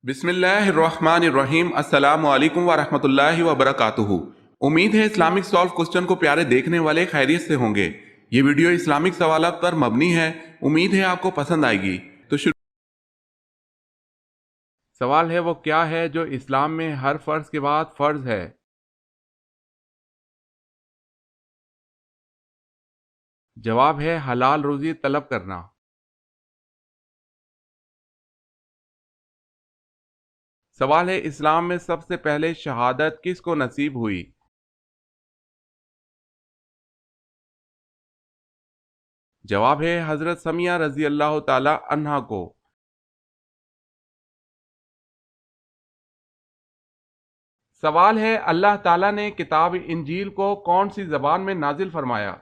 بسم اللہ الرحمن الرحیم، السلام علیکم ورحمۃ اللہ وبرکاتہ۔ امید ہے اسلامک سالو کوسچن کو پیارے دیکھنے والے خیریت سے ہوں گے۔ یہ ویڈیو اسلامک سوالات پر مبنی ہے، امید ہے آپ کو پسند آئے گی۔ تو سوال ہے وہ کیا ہے جو اسلام میں ہر فرض کے بعد فرض ہے؟ جواب ہے حلال روزی طلب کرنا۔ سوال ہے اسلام میں سب سے پہلے شہادت کس کو نصیب ہوئی؟ جواب ہے حضرت سمیہ رضی اللہ تعالی عنہا کو۔ سوال ہے اللہ تعالیٰ نے کتاب انجیل کو کون سی زبان میں نازل فرمایا؟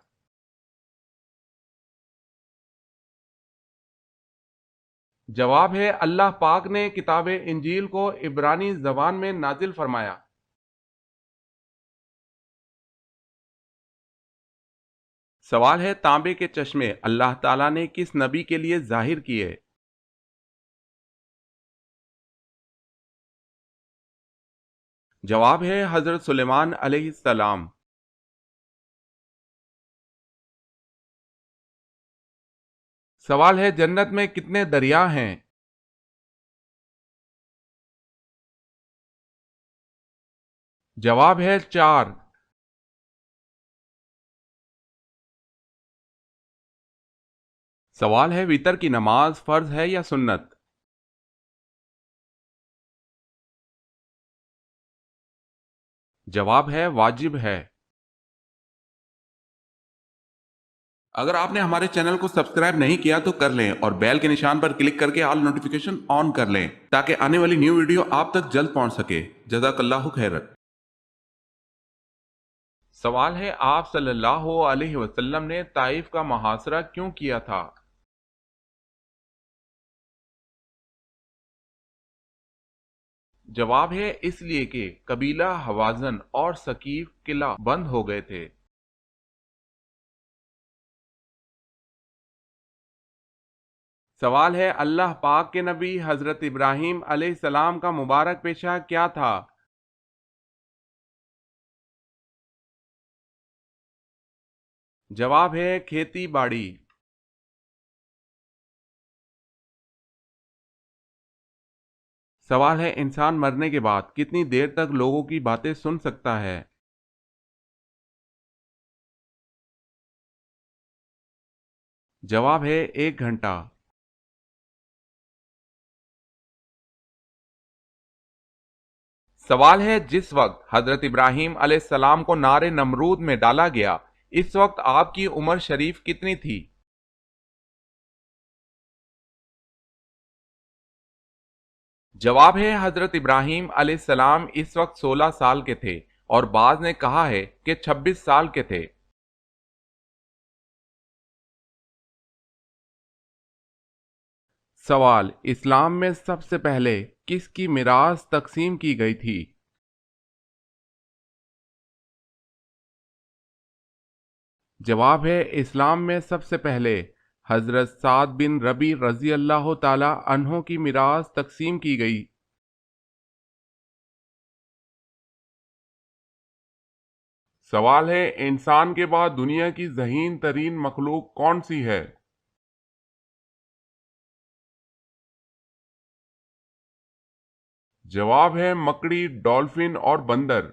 جواب ہے اللہ پاک نے کتاب انجیل کو عبرانی زبان میں نازل فرمایا۔ سوال ہے تانبے کے چشمے اللہ تعالیٰ نے کس نبی کے لیے ظاہر کیے؟ جواب ہے حضرت سلیمان علیہ السلام۔ سوال ہے جنت میں کتنے دریا ہیں؟ جواب ہے 4۔ سوال ہے وتر کی نماز فرض ہے یا سنت؟ جواب ہے واجب ہے۔ اگر آپ نے ہمارے چینل کو سبسکرائب نہیں کیا تو کر لیں اور بیل کے نشان پر کلک کر کے آل نوٹیفیکیشن آن کر لیں تاکہ آنے والی نیو ویڈیو آپ تک جلد پہنچ سکے۔ جزاک اللہ خیرت۔ سوال ہے آپ صلی اللہ علیہ وسلم نے طائف کا محاصرہ کیوں کیا تھا؟ جواب ہے اس لیے کہ قبیلہ حوازن اور ثقیف قلعہ بند ہو گئے تھے۔ سوال ہے اللہ پاک کے نبی حضرت ابراہیم علیہ السلام کا مبارک پیشہ کیا تھا؟ جواب ہے کھیتی باڑی۔ سوال ہے انسان مرنے کے بعد کتنی دیر تک لوگوں کی باتیں سن سکتا ہے؟ جواب ہے 1 گھنٹہ۔ سوال ہے جس وقت حضرت ابراہیم علیہ السلام کو نار نمرود میں ڈالا گیا اس وقت آپ کی عمر شریف کتنی تھی؟ جواب ہے حضرت ابراہیم علیہ السلام اس وقت 16 سال کے تھے اور بعض نے کہا ہے کہ 26 سال کے تھے۔ سوال اسلام میں سب سے پہلے کس کی میراث تقسیم کی گئی تھی؟ جواب ہے اسلام میں سب سے پہلے حضرت سعد بن ربی رضی اللہ تعالی عنہ کی میراث تقسیم کی گئی۔ سوال ہے انسان کے بعد دنیا کی ذہین ترین مخلوق کون سی ہے؟ جواب ہے مکڑی، ڈولفن اور بندر۔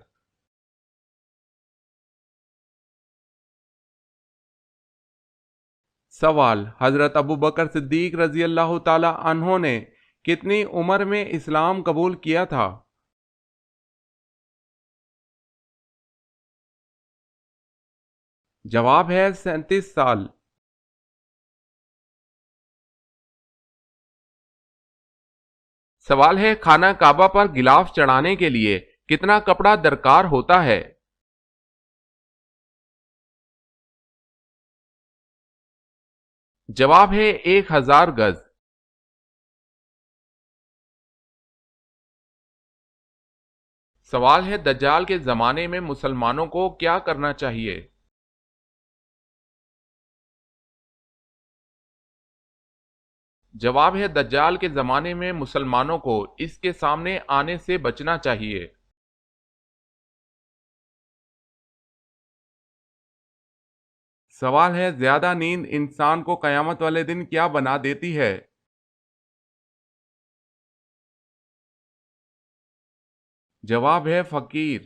سوال حضرت ابوبکر صدیق رضی اللہ تعالی عنہ نے کتنی عمر میں اسلام قبول کیا تھا؟ جواب ہے 37 سال۔ سوال ہے خانہ کعبہ پر غلاف چڑھانے کے لیے کتنا کپڑا درکار ہوتا ہے؟ جواب ہے 1000 گز۔ سوال ہے دجال کے زمانے میں مسلمانوں کو کیا کرنا چاہیے؟ جواب ہے دجال کے زمانے میں مسلمانوں کو اس کے سامنے آنے سے بچنا چاہیے۔ سوال ہے زیادہ نیند انسان کو قیامت والے دن کیا بنا دیتی ہے؟ جواب ہے فقیر۔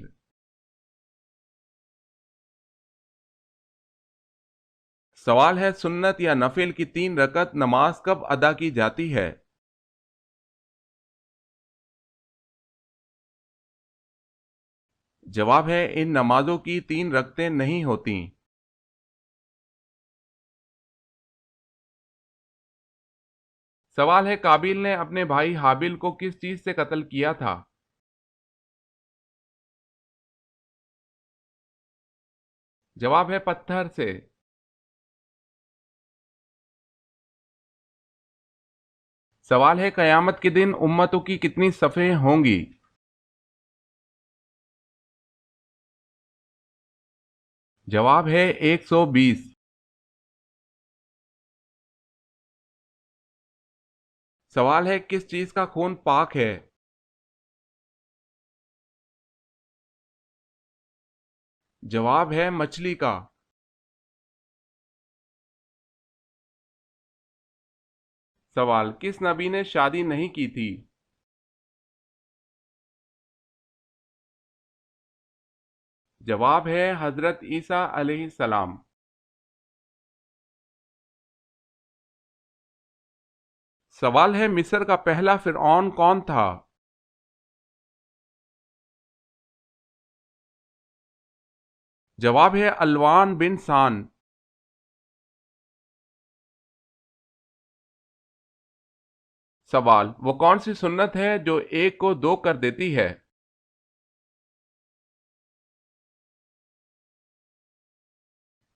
سوال ہے سنت یا نفل کی 3 رکعت نماز کب ادا کی جاتی ہے؟ جواب ہے ان نمازوں کی 3 رکعتیں نہیں ہوتیں۔ سوال ہے قابیل نے اپنے بھائی حابیل کو کس چیز سے قتل کیا تھا؟ جواب ہے پتھر سے۔ سوال ہے قیامت کے دن امتوں کی کتنی صفیں ہوں گی؟ جواب ہے 120۔ سوال ہے کس چیز کا خون پاک ہے؟ جواب ہے مچھلی کا۔ سوال کس نبی نے شادی نہیں کی تھی؟ جواب ہے حضرت عیسیٰ علیہ السلام۔ سوال ہے مصر کا پہلا فرعون کون تھا؟ جواب ہے الوان بن سان۔ سوال وہ کون سی سنت ہے جو ایک کو 2 کر دیتی ہے؟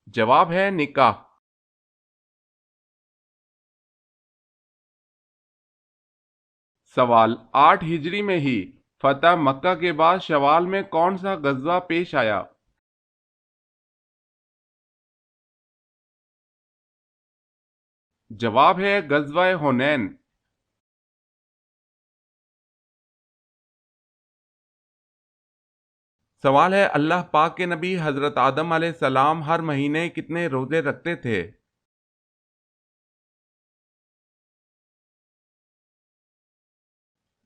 جواب ہے نکاح۔ سوال 8 ہجری میں ہی فتح مکہ کے بعد شوال میں کون سا غزوہ پیش آیا؟ جواب ہے غزوہ حنین۔ سوال ہے اللہ پاک کے نبی حضرت آدم علیہ السلام ہر مہینے کتنے روزے رکھتے تھے؟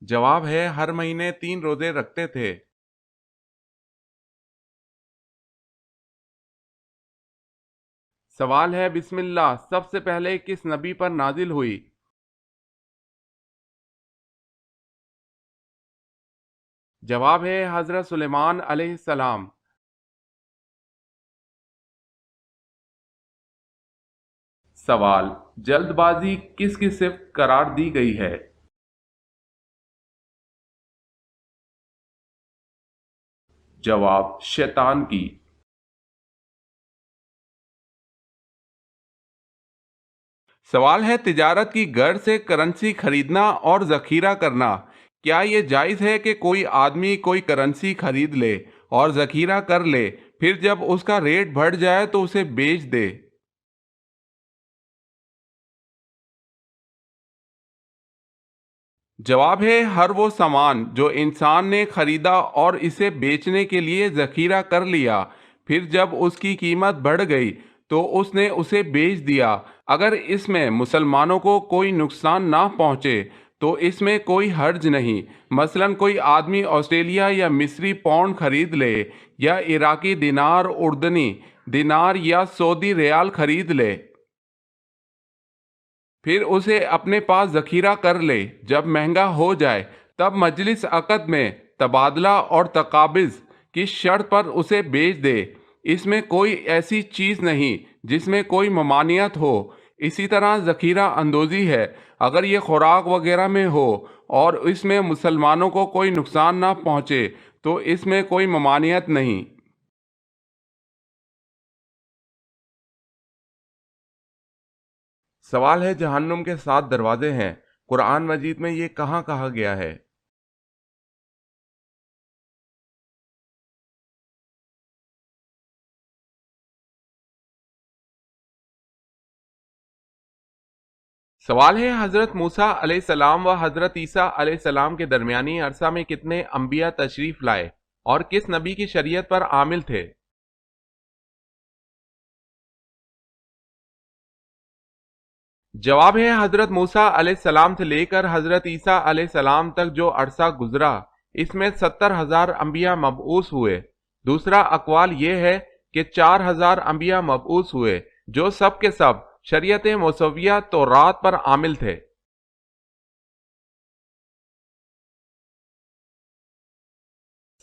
جواب ہے ہر مہینے 3 روزے رکھتے تھے۔ سوال ہے بسم اللہ سب سے پہلے کس نبی پر نازل ہوئی؟ جواب ہے حضرت سلیمان علیہ السلام۔ سوال جلد بازی کس کی صفت قرار دی گئی ہے؟ جواب شیطان کی۔ سوال ہے تجارت کی غرض سے کرنسی خریدنا اور ذخیرہ کرنا کیا یہ جائز ہے کہ کوئی آدمی کوئی کرنسی خرید لے اور ذخیرہ کر لے پھر جب اس کا ریٹ بڑھ جائے تو اسے بیچ دے؟ جواب ہے ہر وہ سامان جو انسان نے خریدا اور اسے بیچنے کے لیے ذخیرہ کر لیا پھر جب اس کی قیمت بڑھ گئی تو اس نے اسے بیچ دیا اگر اس میں مسلمانوں کو کوئی نقصان نہ پہنچے تو اس میں کوئی حرج نہیں۔ مثلا کوئی آدمی آسٹریلیا یا مصری پاؤنڈ خرید لے یا عراقی دینار اردنی دینار یا سعودی ریال خرید لے پھر اسے اپنے پاس ذخیرہ کر لے جب مہنگا ہو جائے تب مجلس عقد میں تبادلہ اور تقابض کی شرط پر اسے بیچ دے۔ اس میں کوئی ایسی چیز نہیں جس میں کوئی ممانعت ہو۔ اسی طرح ذخیرہ اندوزی ہے اگر یہ خوراک وغیرہ میں ہو اور اس میں مسلمانوں کو کوئی نقصان نہ پہنچے تو اس میں کوئی ممانعت نہیں۔ سوال ہے جہنم کے 7 دروازے ہیں قرآن مجید میں یہ کہاں کہا گیا ہے؟ سوال ہے حضرت موسیٰ علیہ السلام و حضرت عیسیٰ علیہ السلام کے درمیانی عرصہ میں کتنے انبیاء تشریف لائے اور کس نبی کی شریعت پر عامل تھے؟ جواب ہے حضرت موسیٰ علیہ السلام سے لے کر حضرت عیسیٰ علیہ السلام تک جو عرصہ گزرا اس میں 70,000 انبیاء مبعوث ہوئے۔ دوسرا اقوال یہ ہے کہ 4,000 انبیاء مبعوث ہوئے جو سب کے سب شریعت موسویہ تورات پر عامل تھے۔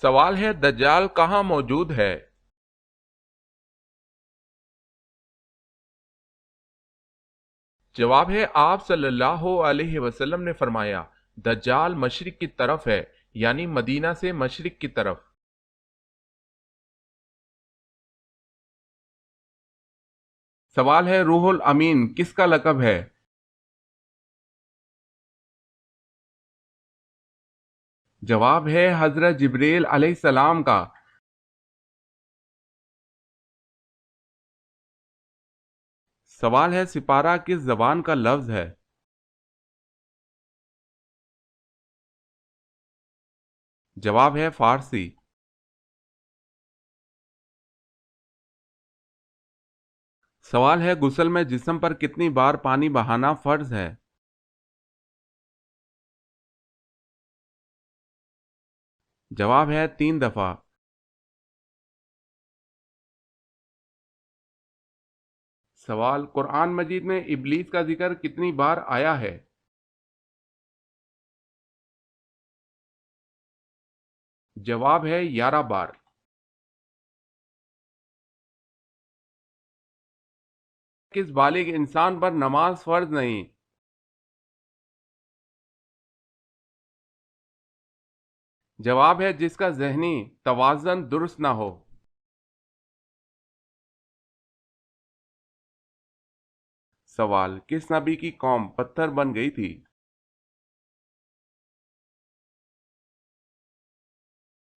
سوال ہے دجال کہاں موجود ہے؟ جواب ہے آپ صلی اللہ علیہ وسلم نے فرمایا دجال مشرق کی طرف ہے، یعنی مدینہ سے مشرق کی طرف۔ سوال ہے روح الامین کس کا لقب ہے؟ جواب ہے حضرت جبریل علیہ السلام کا۔ سوال ہے سپارہ کس زبان کا لفظ ہے؟ جواب ہے فارسی۔ سوال ہے غسل میں جسم پر کتنی بار پانی بہانا فرض ہے؟ جواب ہے 3 دفعہ۔ سوال قرآن مجید میں ابلیس کا ذکر کتنی بار آیا ہے؟ جواب ہے 11 بار۔ کس بالغ انسان پر نماز فرض نہیں؟ جواب ہے جس کا ذہنی توازن درست نہ ہو۔ سوال کس نبی کی قوم پتھر بن گئی تھی؟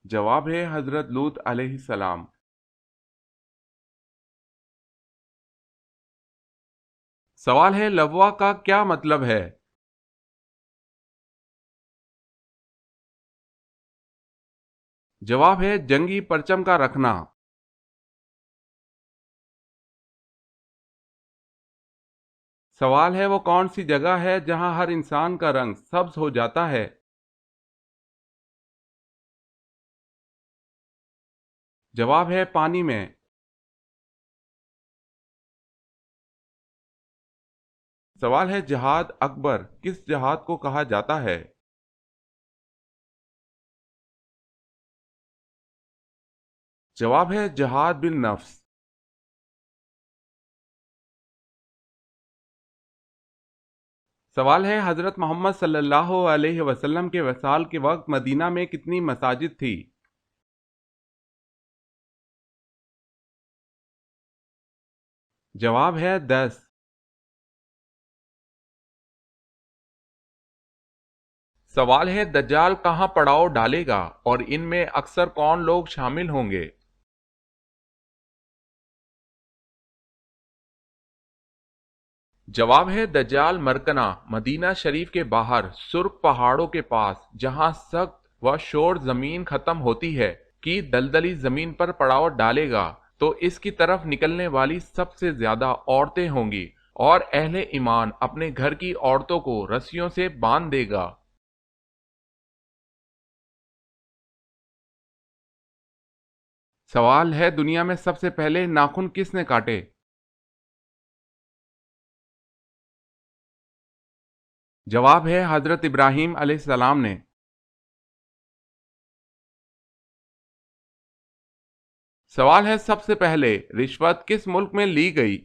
جواب ہے حضرت لوط علیہ السلام۔ سوال ہے لوا کا کیا مطلب ہے؟ جواب ہے جنگی پرچم کا رکھنا۔ سوال ہے وہ کون سی جگہ ہے جہاں ہر انسان کا رنگ سبز ہو جاتا ہے؟ جواب ہے پانی میں۔ سوال ہے جہاد اکبر کس جہاد کو کہا جاتا ہے؟ جواب ہے جہاد بالنفس۔ سوال ہے حضرت محمد صلی اللہ علیہ وسلم کے وصال کے وقت مدینہ میں کتنی مساجد تھی؟ جواب ہے 10۔ سوال ہے دجال کہاں پڑاؤ ڈالے گا اور ان میں اکثر کون لوگ شامل ہوں گے؟ جواب ہے دجال مرکنا مدینہ شریف کے باہر سرخ پہاڑوں کے پاس جہاں سخت و شور زمین ختم ہوتی ہے کی دلدلی زمین پر پڑاؤ ڈالے گا تو اس کی طرف نکلنے والی سب سے زیادہ عورتیں ہوں گی اور اہل ایمان اپنے گھر کی عورتوں کو رسیوں سے باندھ دے گا۔ سوال ہے دنیا میں سب سے پہلے ناخن کس نے کاٹے؟ جواب ہے حضرت ابراہیم علیہ السلام نے۔ سوال ہے سب سے پہلے رشوت کس ملک میں لی گئی؟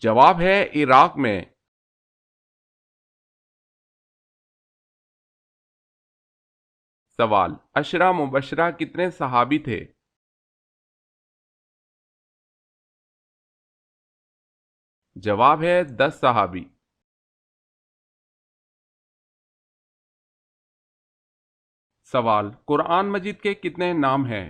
جواب ہے عراق میں۔ سوال عشرہ مبشرہ کتنے صحابی تھے؟ جواب ہے 10 صحابی۔ سوال قرآن مجید کے کتنے نام ہیں؟